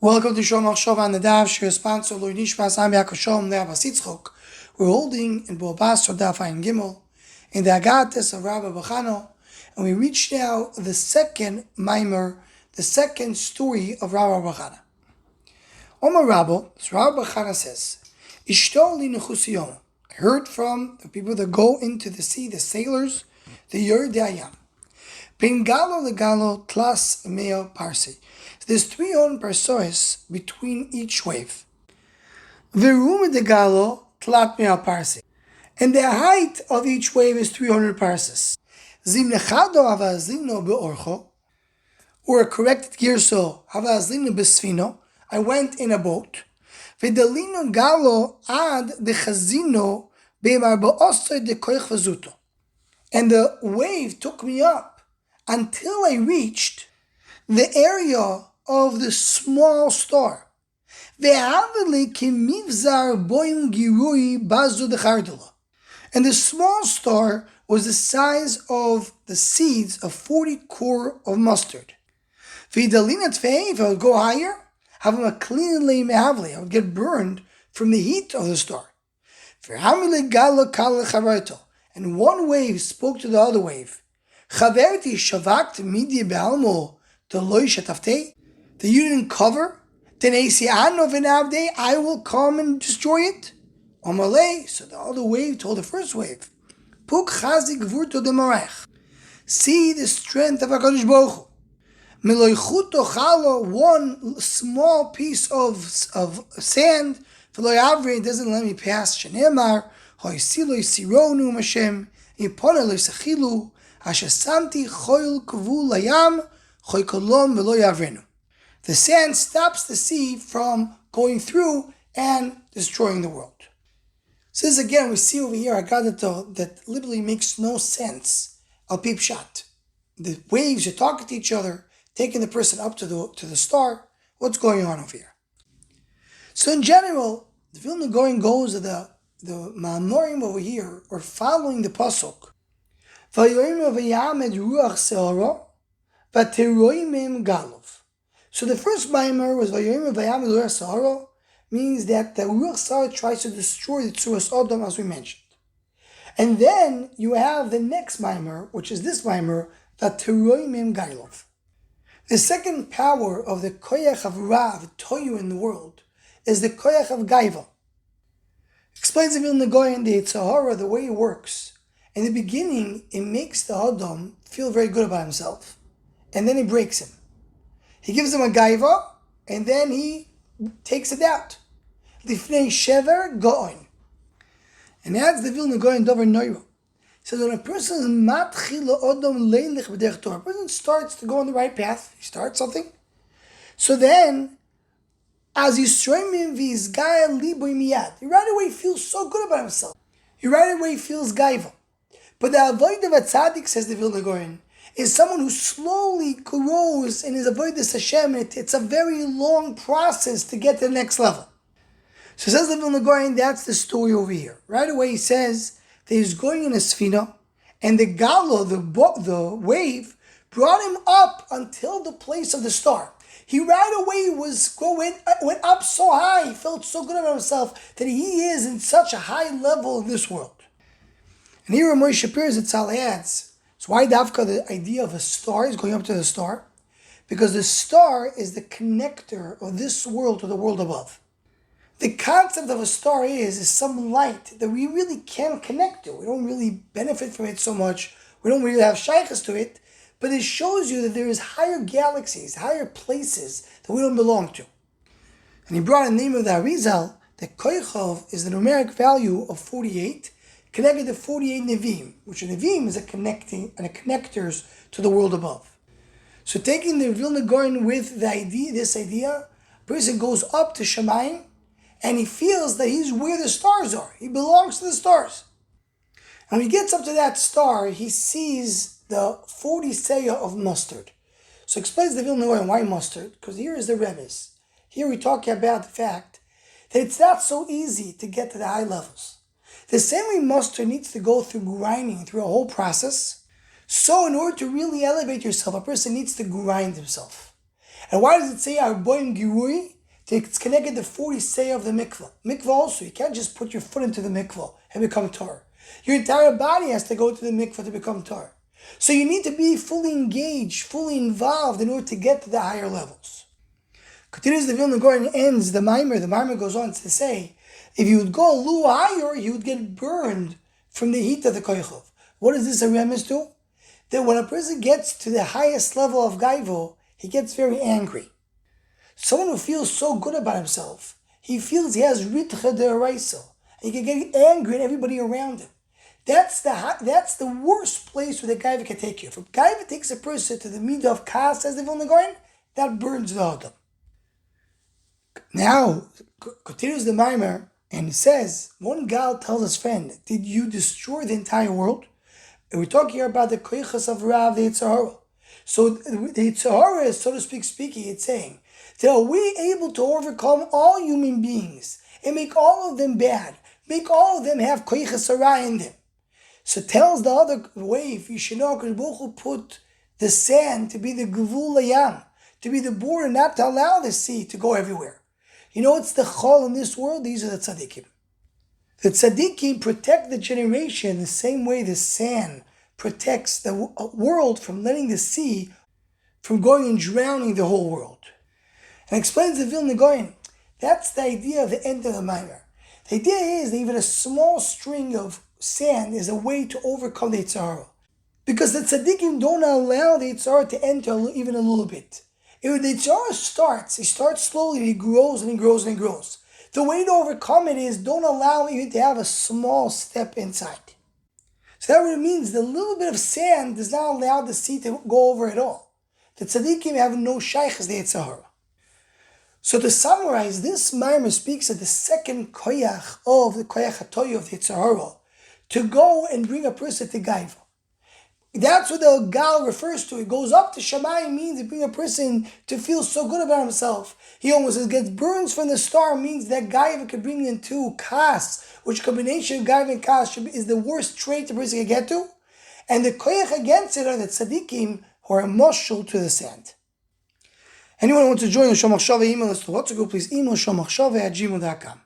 Welcome to Shom Shov on the Daf. Shir sponsor Lord Nishmas Am Yakoshom Le'Abba Sitzchok. We're holding in Bava Basra Daf Ayin Gimel in the Agates of Rabbi Bachano, and we reach now the second Maamar, the second story of Rabbi Bachana. Omar Rabbo, so Rabbi Bachana says, Ishto li nechusiyom. I heard from the people that go into the sea, the sailors, the Yordei Hayam. Ben galo legalo tlas meo parsi. There's 300 parsois between each wave. Verum de galo tlat meo parsi. And the height of each wave is 300 parses. Zim nechado havazimno beorcho, or a corrected girso havazimno besfino. I went in a boat. Vidalino galo ad de chazino be'mar ba'osay de koich vazuto. And the wave took me up until I reached the area of the small star. And the small star was the size of the seeds of 40 core of mustard. If I would go higher, I would get burned from the heat of the star. And one wave spoke to the other wave. That you didn't cover, I will come and destroy it. So the other wave told the first wave, see the strength of HaKadosh Baruch Hu. One small piece of sand, it doesn't let me pass. Shenemar, the sand stops the sea from going through and destroying the world. So this again, we see over here a Agadato that literally makes no sense. Al Pip Shat. The waves are talking to each other, taking the person up to the star. What's going on over here? So in general, the Vilna Gaon goes to the Maamorim over here, or following the Pasuk. So the first Maamar was means that the Ruach Sahara tries to destroy the Tzuras Adam, as we mentioned. And then you have the next Maamar, which is this Maamar, V'teroimim Gailov. The second power of the Koyach of Rav, Toyu in the world, is the Koyach of Gaiva. Explains the Vilna Gaon the Sahara, the way it works. In the beginning, it makes the Adam feel very good about himself. And then it breaks him. He gives him a gaiva, and then he takes it out. Lifnei shever go'on. And that's the Vilna Gaon Dover Noiro. So when a person is matchil odom leilich b'derech Torah, a person starts to go on the right path, he starts something. So then, as Yisroimim v'izgaya liboy miyad, he right away feels so good about himself. He right away feels gaiva. But the avodah of a tzaddik, says the Vilna Gaon, is someone who slowly grows in his avodas Hashem. It's a very long process to get to the next level. So says the Vilna Gaon, that's the story over here. Right away he says that he's going in a sfina, and the galo, the wave, brought him up until the place of the star. He right away went up so high, he felt so good about himself that he is in such a high level in this world. And here Moshe Shapir Zatzal adds, so why Davka, the idea of a star is going up to the star? Because the star is the connector of this world to the world above. The concept of a star is some light that we really can't connect to. We don't really benefit from it so much. We don't really have shaykhs to it. But it shows you that there is higher galaxies, higher places that we don't belong to. And he brought in the name of the Arizal that Koichov is the numeric value of 48, connected to 48 Nevi'im, which a Nevi'im is a connectors to the world above. So taking the Vilna Gaon with this idea, a person goes up to Shemayim, and he feels that he's where the stars are. He belongs to the stars. And when he gets up to that star, he sees the 40 seah of mustard. So explains the Vilna Gaon why mustard, because here is the Rebbe's. Here we're talking about the fact that it's not so easy to get to the high levels. The same way mustard needs to go through grinding, through a whole process, so in order to really elevate yourself, a person needs to grind himself. And why does it say Arboim Girui? It's connected to 40 say of the mikvah. Mikvah also, you can't just put your foot into the mikvah and become tar. Your entire body has to go to the mikvah to become tar. So you need to be fully engaged, fully involved in order to get to the higher levels. Continues the Vilna Gaon and ends the Maamar. The Maamar goes on to say, if you would go a little higher, you would get burned from the heat of the koichov. What is this a remiss to? That when a person gets to the highest level of gaivo, he gets very angry. Someone who feels so good about himself, he feels he has ritcha de'oraisa. He can get angry at everybody around him. That's the worst place where the gaiva can take you. If a gaiva takes a person to the midah of kas, says the Vilna Gaon, that burns the adam. Now, continues the Maamar, and he says, one gal tells his friend, did you destroy the entire world? And we're talking here about the koichas of Rav, the Yetzer Hara. So the Yetzer Hara is, so to speaking, it's saying, that are we able to overcome all human beings and make all of them bad, make all of them have koichas hara in them? So tells the other way, if you should know, Baruch Hu put the sand to be the gvul layam, to be the border, not to allow the sea to go everywhere. You know what's the chol in this world? These are the tzaddikim. The tzaddikim protect the generation the same way the sand protects the world from letting the sea from going and drowning the whole world. And explains the Vilna Gaon, that's the idea of the end of the Maamar. The idea is that even a small string of sand is a way to overcome the Yetzer Hara. Because the tzaddikim don't allow the Yetzer Hara to enter even a little bit. If the Yetzer Hara starts, he starts slowly, he grows and he grows and he grows. The way to overcome it is don't allow even to have a small step inside. So that really means the little bit of sand does not allow the sea to go over at all. The tzaddikim have no shaykh as the Yetzer Hara. So to summarize, this Maamar speaks of the second koyach of the koyach hatoyu of the Yetzer Hara, to go and bring a person to gaiva. That's what the gal refers to. It goes up to Shamayim, means to bring a person to feel so good about himself. He almost gets burns from the star, means that gaiva could bring into kas, which combination of gaiva and kas is the worst trait the person can get to. And the koyach against it are the tzaddikim who are a moshul to the sand. Anyone who wants to join the Shomachshava email list to WhatsApp group, please email shomachshava@gmail.com.